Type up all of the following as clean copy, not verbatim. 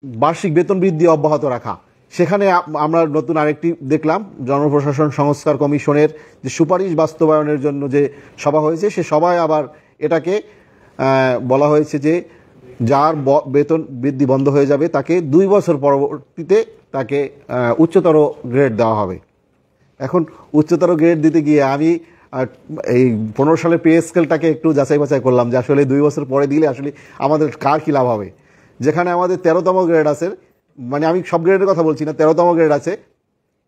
বার্ষিক বেতন বৃদ্ধি অব্যাহত রাখা। সেখানে আমরা নতুন আরেকটি দেখলাম, জনপ্রশাসন সংস্কার কমিশনের যে সুপারিশ বাস্তবায়নের জন্য যে সভা হয়েছে, সে সভায় আবার এটাকে বলা হয়েছে যে যার বেতন বৃদ্ধি বন্ধ হয়ে যাবে তাকে 2 বছর পরবর্তীতে তাকে উচ্চতর গ্রেড দেওয়া হবে। এখন উচ্চতর গ্রেড দিতে গিয়ে আমি এই 15 সালের পে স্কেলটাকে একটু যাচাই বাছাই করলাম যে আসলে 2 বছর পরে দিলে আসলে আমাদের কার কী লাভ হবে। যেখানে আমাদের 13তম গ্রেড আছে, মানে আমি সব গ্রেডের কথা বলছি না, 13তম গ্রেড আছে,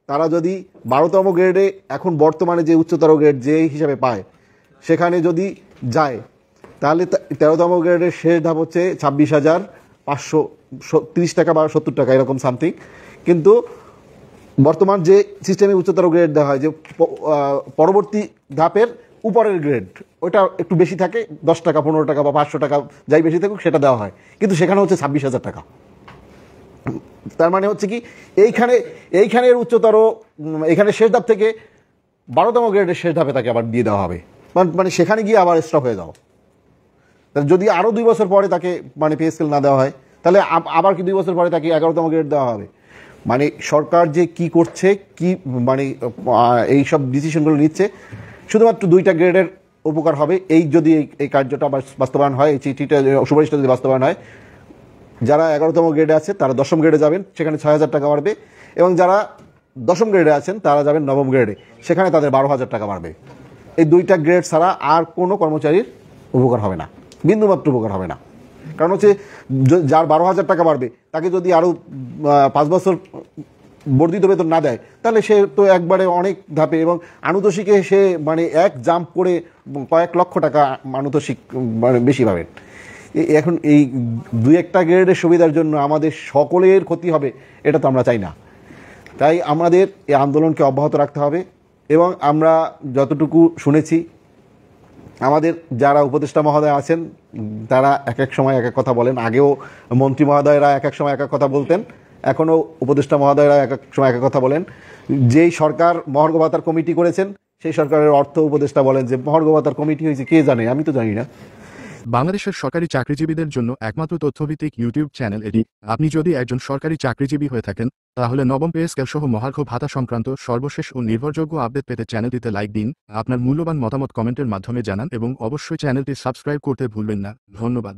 তারা যদি 12তম গ্রেডে এখন বর্তমানে যে উচ্চতর গ্রেড যে হিসাবে পায় সেখানে যদি যায়, তাহলে 13তম গ্রেডের শেষ ধাপ হচ্ছে 26,530 টাকা বা 70 টাকা এরকম সামথিং। কিন্তু বর্তমান যে সিস্টেমে উচ্চতর গ্রেড দেওয়া হয়, যে পরবর্তী ধাপের উপরের গ্রেড ওটা একটু বেশি থাকে, 10 টাকা 15 টাকা বা 500 টাকা যাই বেশি থাকুক সেটা দেওয়া হয়, কিন্তু সেখানে হচ্ছে 26,000 টাকা। তার মানে হচ্ছে কি এইখানের উচ্চতর, এখানে শেষ ধাপ থেকে 12তম গ্রেডের শেষ ধাপে তাকে আবার দিয়ে দেওয়া হবে, মানে সেখানে গিয়ে আবার স্টপ হয়ে যাও। যদি আরও 2 বছর পরে তাকে মানে পে স্কেল না দেওয়া হয়, তাহলে আবার কি 2 বছর পরে তাকে 11তম গ্রেড দেওয়া হবে। মানে সরকার যে কি করছে, কি মানে এই সব ডিসিশনগুলো নিচ্ছে, শুধুমাত্র 2টা গ্রেডের উপকার হবে এই যদি এই কার্যটা বাস্তবায়ন হয়, এই চিঠিটা সুপারিশটা যদি বাস্তবায়ন হয়। যারা 11তম গ্রেডে আছে তারা 10ম গ্রেডে যাবেন, সেখানে 6,000 টাকা বাড়বে, এবং যারা 10ম গ্রেডে আছেন তারা যাবেন 9ম গ্রেডে, সেখানে তাদের 12,000 টাকা বাড়বে। এই 2টা গ্রেড ছাড়া আর কোনো কর্মচারীর উপকার হবে না, বিন্দুমাত্র উপকার হবে না। কারণ হচ্ছে যার 12,000 টাকা বাড়বে তাকে যদি আরও 5 বছর বর্ধিত বেতন না দেয়, তাহলে সে তো একবারে অনেক ধাপে, এবং আনুতোষিকে সে মানে এক জাম্প করে কয়েক লক্ষ টাকা আনুতোষিক মানে বেশি পাবেন। এখন এই 2-1টা গ্রেডের সুবিধার জন্য আমাদের সকলের ক্ষতি হবে, এটা তো আমরা চাই না। তাই আমাদের এই আন্দোলনকে অব্যাহত রাখতে হবে। এবং আমরা যতটুকু শুনেছি, আমাদের যারা উপদেষ্টা মহোদয় আছেন তারা এক এক সময় এক এক কথা বলেন। আগেও মন্ত্রী মহোদয়রা এক এক সময় এক এক কথা বলতেন, এখনও উপদেষ্টা মহোদয়রা এক এক সময় এক এক কথা বলেন। যেই সরকার মহার্ঘ ভাতার কমিটি করেছেন সেই সরকারের অর্থ উপদেষ্টা বলেন যে মহার্ঘ ভাতার কমিটি হয়েছে কে জানে, আমি তো জানি না। বাংলাদেশের সরকারি চাকরিজীবীদের জন্য একমাত্র তথ্যভিত্তিক ইউটিউব চ্যানেল এটি। আপনি যদি একজন সরকারি চাকরিজীবী হয়ে থাকেন, তাহলে নবম পে স্কেল সহ মহার্ঘ ভাতা সংক্রান্ত সর্বশেষ ও নির্ভরযোগ্য আপডেট পেতে চ্যানেলটিতে লাইক দিন, আপনার মূল্যবান মতামত কমেন্টের মাধ্যমে জানান এবং অবশ্যই চ্যানেলটি সাবস্ক্রাইব করতে ভুলবেন না। ধন্যবাদ।